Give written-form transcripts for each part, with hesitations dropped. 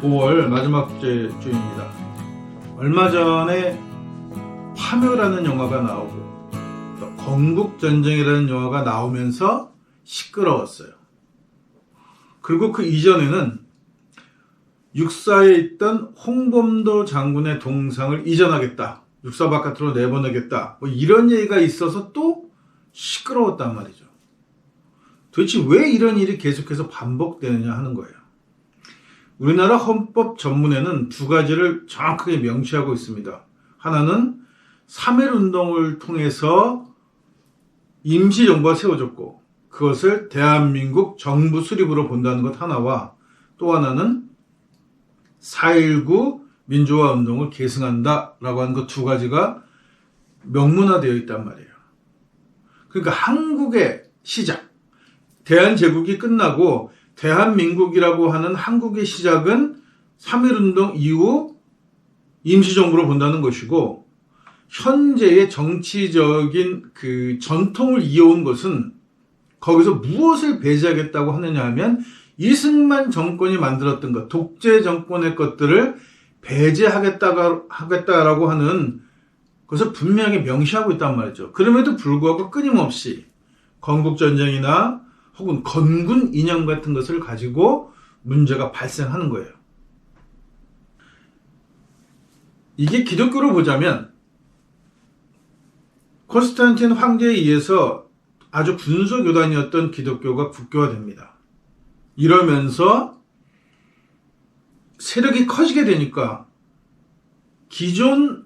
5월 마지막 주입니다. 얼마 전에 파묘라는 영화가 나오고 또 건국전쟁이라는 영화가 나오면서 시끄러웠어요. 그리고 그 이전에는 육사에 있던 홍범도 장군의 동상을 이전하겠다, 육사 바깥으로 내보내겠다, 뭐 이런 얘기가 있어서 또 시끄러웠단 말이죠. 도대체 왜 이런 일이 계속해서 반복되느냐 하는 거예요. 우리나라 헌법 전문에는 두 가지를 정확하게 명시하고 있습니다. 하나는 3.1운동을 통해서 임시정부가 세워졌고 그것을 대한민국 정부 수립으로 본다는 것 하나와, 또 하나는 4.19 민주화운동을 계승한다라고 하는 것 두 가지가 명문화되어 있단 말이에요. 그러니까 한국의 시작, 대한제국이 끝나고 대한민국이라고 하는 한국의 시작은 3.1운동 이후 임시정부로 본다는 것이고, 현재의 정치적인 그 전통을 이어온 것은 거기서 무엇을 배제하겠다고 하느냐 하면 이승만 정권이 만들었던 것, 독재 정권의 것들을 배제하겠다라고 하는 것을 분명히 명시하고 있단 말이죠. 그럼에도 불구하고 끊임없이 건국전쟁이나 혹은 건군 이념 같은 것을 가지고 문제가 발생하는 거예요. 이게 기독교로 보자면 콘스탄틴 황제에 의해서 아주 군소교단이었던 기독교가 국교화됩니다. 이러면서 세력이 커지게 되니까 기존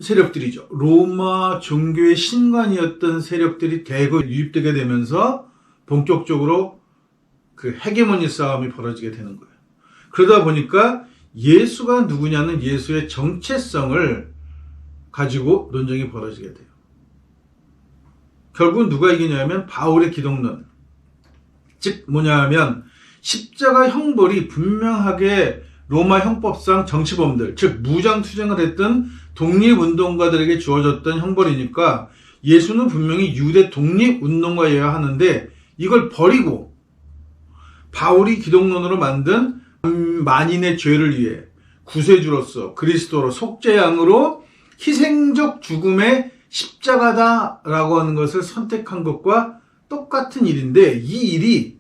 세력들이죠, 로마 종교의 신관이었던 세력들이 대거 유입되게 되면서 본격적으로 그 헤게모니 싸움이 벌어지게 되는 거예요. 그러다 보니까 예수가 누구냐는 예수의 정체성을 가지고 논쟁이 벌어지게 돼요. 결국은 누가 이기냐면 바울의 기독론, 즉 뭐냐 하면 십자가 형벌이 분명하게 로마 형법상 정치범들, 즉 무장투쟁을 했던 독립운동가들에게 주어졌던 형벌이니까 예수는 분명히 유대 독립운동가여야 하는데, 이걸 버리고 바울이 기독론으로 만든 만인의 죄를 위해 구세주로서 그리스도로 속죄양으로 희생적 죽음의 십자가다라고 하는 것을 선택한 것과 똑같은 일인데, 이 일이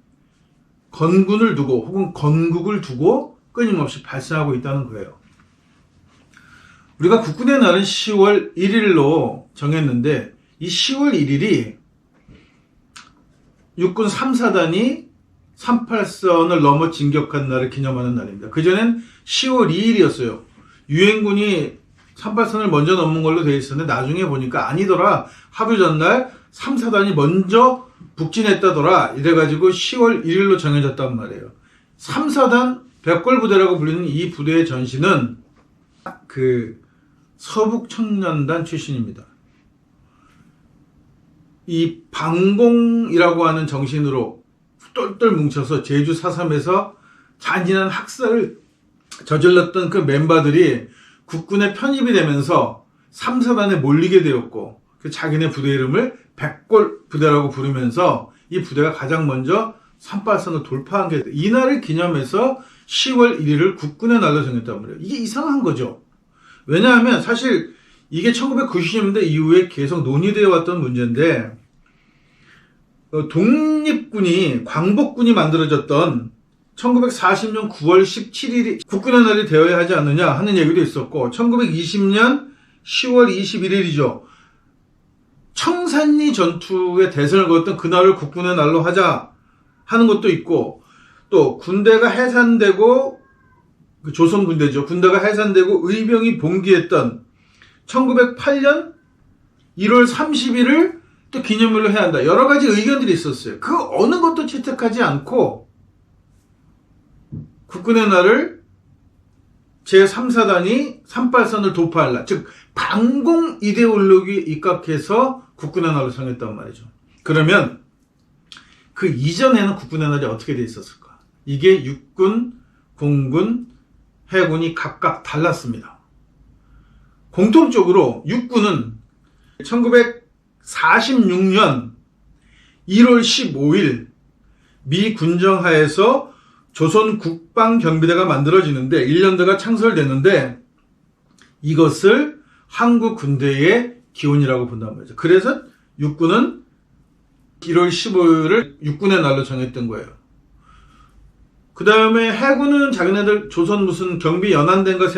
건군을 두고 혹은 건국을 두고 끊임없이 발생하고 있다는 거예요. 우리가 국군의 날은 10월 1일로 정했는데, 이 10월 1일이 육군 3사단이 38선을 넘어 진격한 날을 기념하는 날입니다. 그전엔 10월 2일이었어요. 유엔군이 38선을 먼저 넘은 걸로 되어 있었는데 나중에 보니까 아니더라, 하루 전날 3사단이 먼저 북진했다더라, 이래가지고 10월 1일로 정해졌단 말이에요. 3사단 백골부대라고 불리는 이 부대의 전신은 그 서북청년단 출신입니다. 이 방공이라고 하는 정신으로 똘똘 뭉쳐서 제주 4.3에서 잔인한 학살을 저질렀던 그 멤버들이 국군에 편입이 되면서 3사단에 몰리게 되었고, 그 자기네 부대 이름을 백골 부대라고 부르면서 이 부대가 가장 먼저 38선을 돌파한 게, 이 날을 기념해서 10월 1일을 국군의 날로 정했단 말이에요. 이게 이상한 거죠. 왜냐하면 사실 이게 1990년대 이후에 계속 논의되어 왔던 문제인데, 독립군이, 광복군이 만들어졌던 1940년 9월 17일이 국군의 날이 되어야 하지 않느냐 하는 얘기도 있었고, 1920년 10월 21일이죠. 청산리 전투의 대선을 걸었던 그날을 국군의 날로 하자 하는 것도 있고, 또 군대가 해산되고, 조선 군대죠. 군대가 해산되고 의병이 봉기했던 1908년 1월 30일을 또 기념일로 해야 한다. 여러 가지 의견들이 있었어요. 그 어느 것도 채택하지 않고 국군의 날을 제3사단이 38선을 돌파할 날, 즉 반공 이데올로기에 입각해서 국군의 날로 정했단 말이죠. 그러면 그 이전에는 국군의 날이 어떻게 돼 있었을까? 이게 육군, 공군, 해군이 각각 달랐습니다. 공통적으로 육군은 1946년 1월 15일 미 군정하에서 조선 국방경비대가 만들어지는데 1년대가 창설되는데 이것을 한국 군대의 기원이라고 본단 말이죠. 그래서 육군은 1월 15일을 육군의 날로 정했던 거예요. 그 다음에 해군은 자기네들 조선 무슨 경비연안대가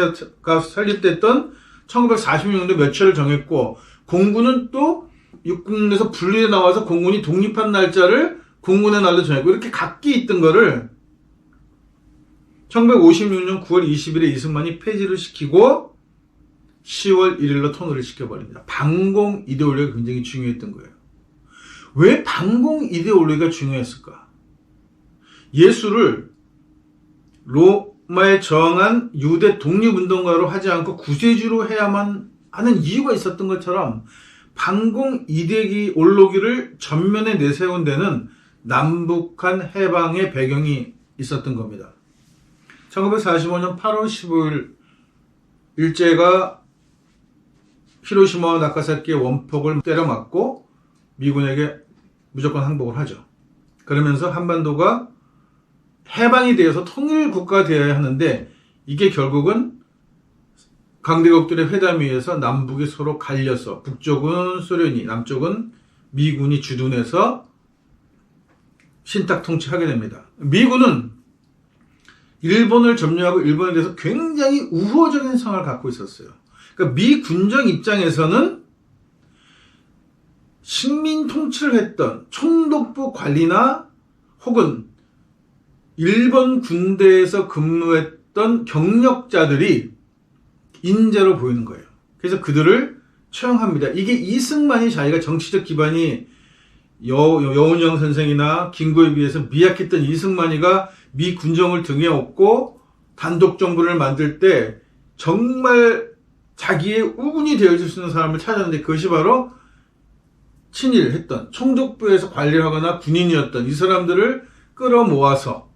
설립됐던 1946년도 며칠을 정했고, 공군은 또 육군에서 분리해 나와서 공군이 독립한 날짜를 공군의 날로 정했고, 이렇게 각기 있던 거를 1956년 9월 20일에 이승만이 폐지를 시키고 10월 1일로 통일을 시켜버립니다. 반공 이데올로기가 굉장히 중요했던 거예요. 왜 반공 이데올로기가 중요했을까? 예수를 로마에 저항한 유대 독립운동가로 하지 않고 구세주로 해야만 하는 이유가 있었던 것처럼 반공 이데올로기를 전면에 내세운 데는 남북한 해방의 배경이 있었던 겁니다. 1945년 8월 15일 일제가 히로시마와 나가사키의 원폭을 때려맞고 미군에게 무조건 항복을 하죠. 그러면서 한반도가 해방이 되어서 통일국가 되어야 하는데, 이게 결국은 강대국들의 회담에 의해서 남북이 서로 갈려서 북쪽은 소련이, 남쪽은 미군이 주둔해서 신탁 통치하게 됩니다. 미군은 일본을 점령하고 일본에 대해서 굉장히 우호적인 생각을 갖고 있었어요. 그러니까 미 군정 입장에서는 식민 통치를 했던 총독부 관리나 혹은 일본 군대에서 근무했던 경력자들이 인재로 보이는 거예요. 그래서 그들을 처형합니다. 이게 이승만이 자기가 정치적 기반이 여운형 선생이나 김구에 비해서 미약했던 이승만이가 미 군정을 등에 업고 단독 정부를 만들 때 정말 자기의 우군이 되어줄 수 있는 사람을 찾았는데, 그것이 바로 친일했던 총독부에서 관리를 하거나 군인이었던 이 사람들을 끌어모아서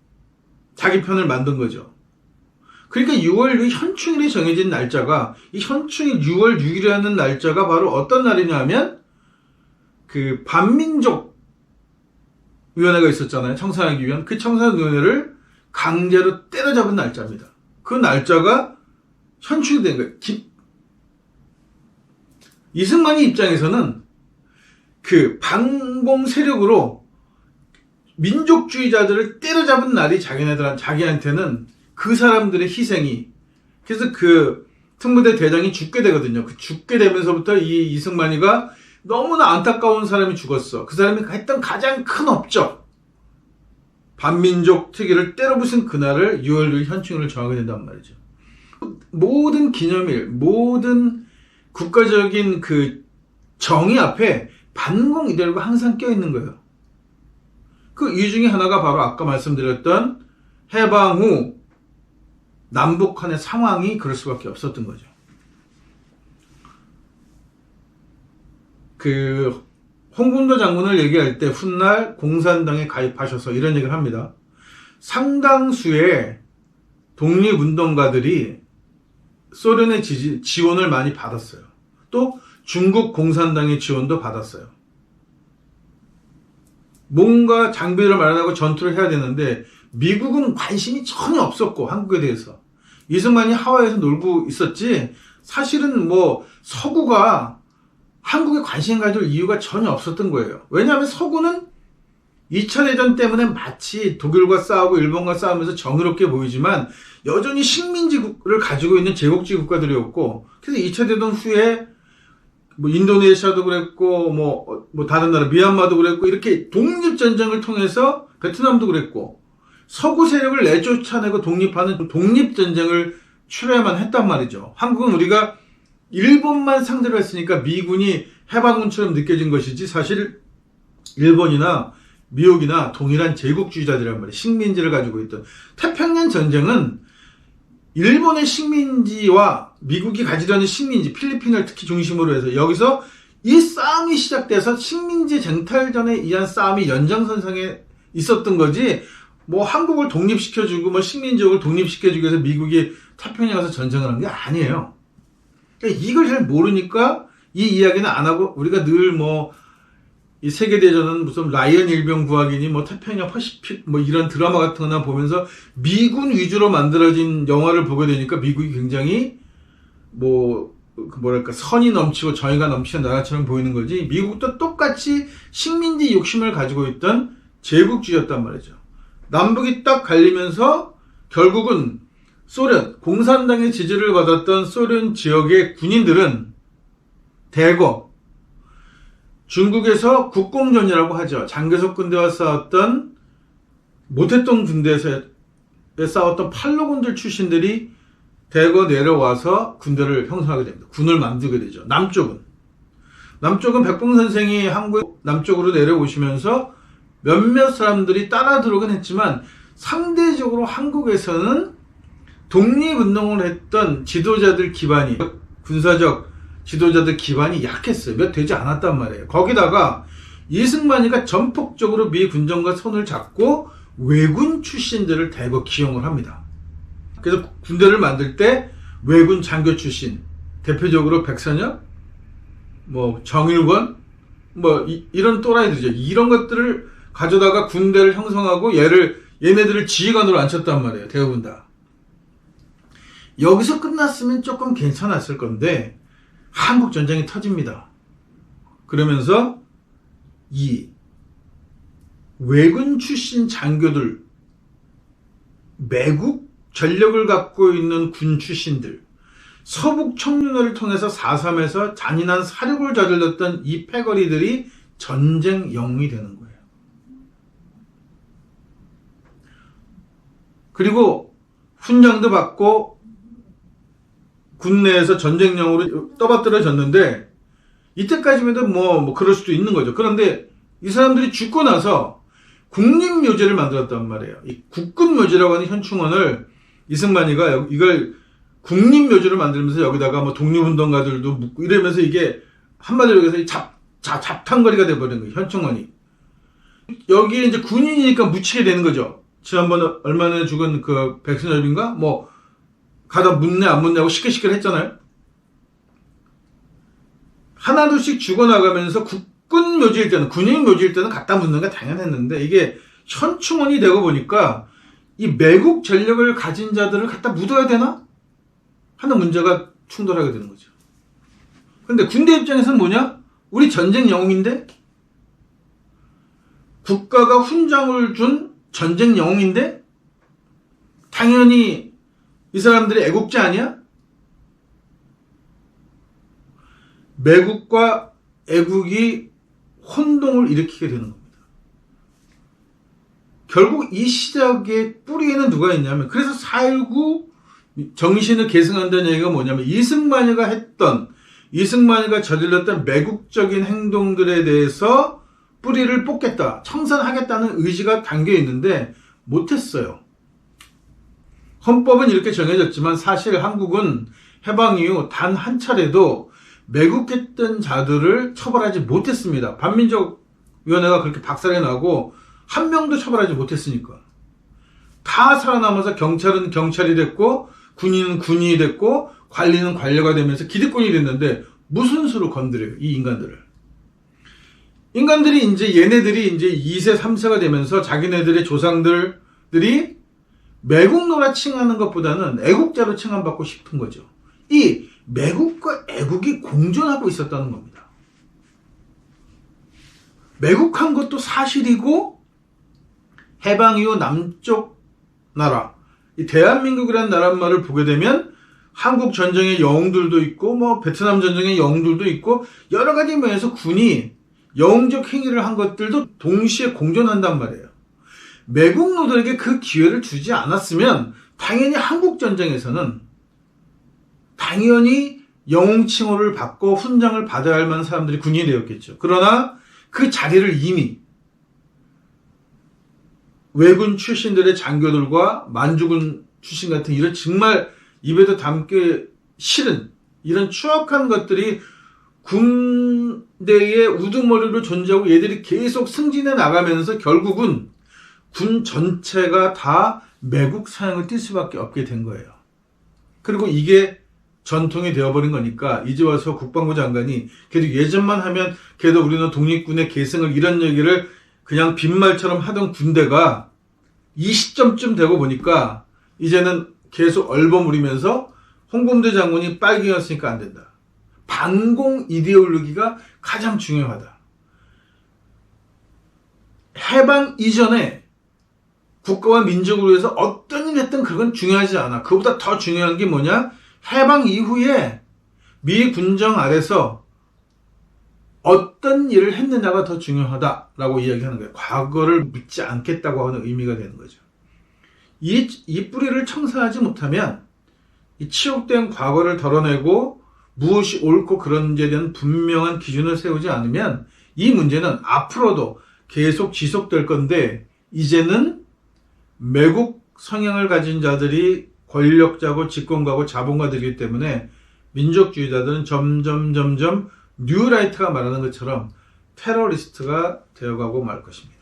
자기 편을 만든 거죠. 그러니까 6월 6일 현충일이 정해진 날짜가, 이 현충일 6월 6일이라는 날짜가 바로 어떤 날이냐면 그 반민족 위원회가 있었잖아요. 청산하기 위한 그 청산위원회를 강제로 때려잡은 날짜입니다. 그 날짜가 현충이 된 거예요. 이승만이 입장에서는 그 반공 세력으로 민족주의자들을 때려잡은 날이 자기한테는 그 사람들의 희생이, 그래서 그 특무대 대장이 죽게 되거든요. 그 죽게 되면서부터 이 이승만이가 너무나 안타까운 사람이 죽었어. 그 사람이 했던 가장 큰 업적, 반민족 특위를 때려부순 그날을 6월 6일 현충일을 정하게 된단 말이죠. 모든 기념일, 모든 국가적인 그 정의 앞에 반공 이데올로기가 항상 껴있는 거예요. 그 이유 중에 하나가 바로 아까 말씀드렸던 해방 후 남북한의 상황이 그럴 수밖에 없었던 거죠. 그 홍군도 장군을 얘기할 때 훗날 공산당에 가입하셔서 이런 얘기를 합니다. 상당수의 독립운동가들이 소련의 지원을 많이 받았어요. 또 중국 공산당의 지원도 받았어요. 뭔가 장비를 마련하고 전투를 해야 되는데 미국은 관심이 전혀 없었고, 한국에 대해서 이승만이 하와이에서 놀고 있었지 사실은 뭐 서구가 한국에 관심 가질 이유가 전혀 없었던 거예요. 왜냐하면 서구는 2차 대전 때문에 마치 독일과 싸우고 일본과 싸우면서 정의롭게 보이지만 여전히 식민지를 가지고 있는 제국주의 국가들이었고, 그래서 2차 대전 후에 뭐 인도네시아도 그랬고 뭐 다른 나라 미얀마도 그랬고, 이렇게 독립전쟁을 통해서 베트남도 그랬고 서구 세력을 내쫓아내고 독립하는 독립전쟁을 치러야만 했단 말이죠. 한국은 우리가 일본만 상대로 했으니까 미군이 해방군처럼 느껴진 것이지, 사실 일본이나 미국이나 동일한 제국주의자들이란 말이에요. 식민지를 가지고 있던. 태평양 전쟁은 일본의 식민지와 미국이 가지려는 식민지, 필리핀을 특히 중심으로 해서 여기서 이 싸움이 시작돼서 식민지 쟁탈전에 의한 싸움이 연장선상에 있었던 거지, 뭐 한국을 독립시켜주고 뭐 식민지역을 독립시켜주기 위해서 미국이 태평양 가서 전쟁을 한 게 아니에요. 그러니까 이걸 잘 모르니까 이 이야기는 안 하고 우리가 늘 뭐 이 세계대전은 무슨 라이언 일병 구하기니 뭐 태평양 퍼시픽 뭐 이런 드라마 같은 거나 보면서 미군 위주로 만들어진 영화를 보게 되니까 미국이 굉장히 뭐랄까 선이 넘치고 정의가 넘치는 나라처럼 보이는 거지, 미국도 똑같이 식민지 욕심을 가지고 있던 제국주의였단 말이죠. 남북이 딱 갈리면서 결국은 소련, 공산당의 지지를 받았던 소련 지역의 군인들은 대거 중국에서 국공전이라고 하죠. 장개석 군대와 싸웠던 모택동 군대에서 싸웠던 팔로군들 출신들이 대거 내려와서 군대를 형성하게 됩니다. 군을 만들게 되죠. 남쪽은 백봉 선생이 한국 남쪽으로 내려오시면서 몇몇 사람들이 따라 들어오긴 했지만 상대적으로 한국에서는 독립운동을 했던 지도자들 기반이, 군사적 지도자들 기반이 약했어요. 몇 되지 않았단 말이에요. 거기다가 이승만이가 전폭적으로 미 군정과 손을 잡고 외군 출신들을 대거 기용을 합니다. 그래서 군대를 만들 때 외군 장교 출신, 대표적으로 백선엽, 뭐 정일권, 뭐 이런 또라이들이죠. 이런 것들을 가져다가 군대를 형성하고 얘네들을 지휘관으로 앉혔단 말이에요. 대부분 다. 여기서 끝났으면 조금 괜찮았을 건데 한국 전쟁이 터집니다. 그러면서 이 외군 출신 장교들, 매국 전력을 갖고 있는 군 출신들, 서북 청년회를 통해서 4.3에서 잔인한 사륙을 저질렀던 이 패거리들이 전쟁 영웅이 되는 거예요. 그리고 훈장도 받고 군 내에서 전쟁령으로 떠받들어졌는데, 이때까지면 뭐 그럴 수도 있는 거죠. 그런데 이 사람들이 죽고 나서 국립묘지를 만들었단 말이에요. 이 국군묘지라고 하는 현충원을 이승만이가 이걸 국립묘지를 만들면서 여기다가 뭐 독립운동가들도 묻고 이러면서 이게 한마디로 해서 잡탕거리가 돼버린 거예요. 현충원이. 여기에 이제 군인이니까 묻히게 되는 거죠. 지난번에 얼마 전에 죽은 그 백선엽인가? 뭐 가다 묻네 안 묻냐고 시끌시끌 했잖아요. 하나둘씩 죽어나가면서 국군 묘지일 때는, 군인 묘지일 때는 갖다 묻는 게 당연했는데, 이게 현충원이 되고 보니까 이 매국 전력을 가진 자들을 갖다 묻어야 되나 하는 문제가 충돌하게 되는 거죠. 근데 군대 입장에서는 뭐냐? 우리 전쟁 영웅인데, 국가가 훈장을 준 전쟁 영웅인데, 당연히 이 사람들이 애국자 아니야? 매국과 애국이 혼동을 일으키게 되는 겁니다. 결국 이 시작의 뿌리에는 누가 있냐면, 그래서 4.19 정신을 계승한다는 얘기가 뭐냐면, 이승만이가 저질렀던 매국적인 행동들에 대해서 뿌리를 뽑겠다, 청산하겠다는 의지가 담겨 있는데 못했어요. 헌법은 이렇게 정해졌지만 사실 한국은 해방 이후 단 한 차례도 매국했던 자들을 처벌하지 못했습니다. 반민족위원회가 그렇게 박살이 나고 한 명도 처벌하지 못했으니까. 다 살아남아서 경찰은 경찰이 됐고, 군인은 군인이 됐고, 관리는 관료가 되면서 기득권이 됐는데 무슨 수로 건드려요, 이 인간들을. 인간들이 얘네들이 2세, 3세가 되면서 자기네들의 조상들이 매국노라 칭하는 것보다는 애국자로 칭함받고 싶은 거죠. 이 매국과 애국이 공존하고 있었다는 겁니다. 매국한 것도 사실이고, 해방 이후 남쪽 나라, 이 대한민국이라는 나라말을 보게 되면 한국 전쟁의 영웅들도 있고, 뭐 베트남 전쟁의 영웅들도 있고, 여러 가지 면에서 군이 영웅적 행위를 한 것들도 동시에 공존한단 말이에요. 매국노들에게 그 기회를 주지 않았으면 당연히 한국 전쟁에서는 당연히 영웅 칭호를 받고 훈장을 받아야 할 만한 사람들이 군인이 되었겠죠. 그러나 그 자리를 이미 외군 출신들의 장교들과 만주군 출신 같은 이런 정말 입에도 담기 싫은 이런 추악한 것들이 군대의 우두머리로 존재하고, 얘들이 계속 승진해 나가면서 결국은 군 전체가 다 매국 사형을 띨 수밖에 없게 된 거예요. 그리고 이게 전통이 되어버린 거니까 이제 와서 국방부 장관이 그래도 예전만 하면 그래도 우리는 독립군의 계승을 이런 얘기를 그냥 빈말처럼 하던 군대가 이 시점쯤 되고 보니까 이제는 계속 얼버무리면서 홍범도 장군이 빨갱이였으니까 안 된다. 반공 이데올로기가 가장 중요하다. 해방 이전에 국가와 민족을 위해서 어떤 일 했든 그건 중요하지 않아. 그보다 더 중요한 게 뭐냐? 해방 이후에 미 군정 아래서 어떤 일을 했느냐가 더 중요하다라고 이야기하는 거예요. 과거를 묻지 않겠다고 하는 의미가 되는 거죠. 이 뿌리를 청산하지 못하면 이 치욕된 과거를 덜어내고 무엇이 옳고 그런지에 대한 분명한 기준을 세우지 않으면 이 문제는 앞으로도 계속 지속될 건데 이제는 매국 성향을 가진 자들이 권력자고 집권가고 자본가들이기 때문에 민족주의자들은 점점 뉴라이트가 말하는 것처럼 테러리스트가 되어가고 말 것입니다.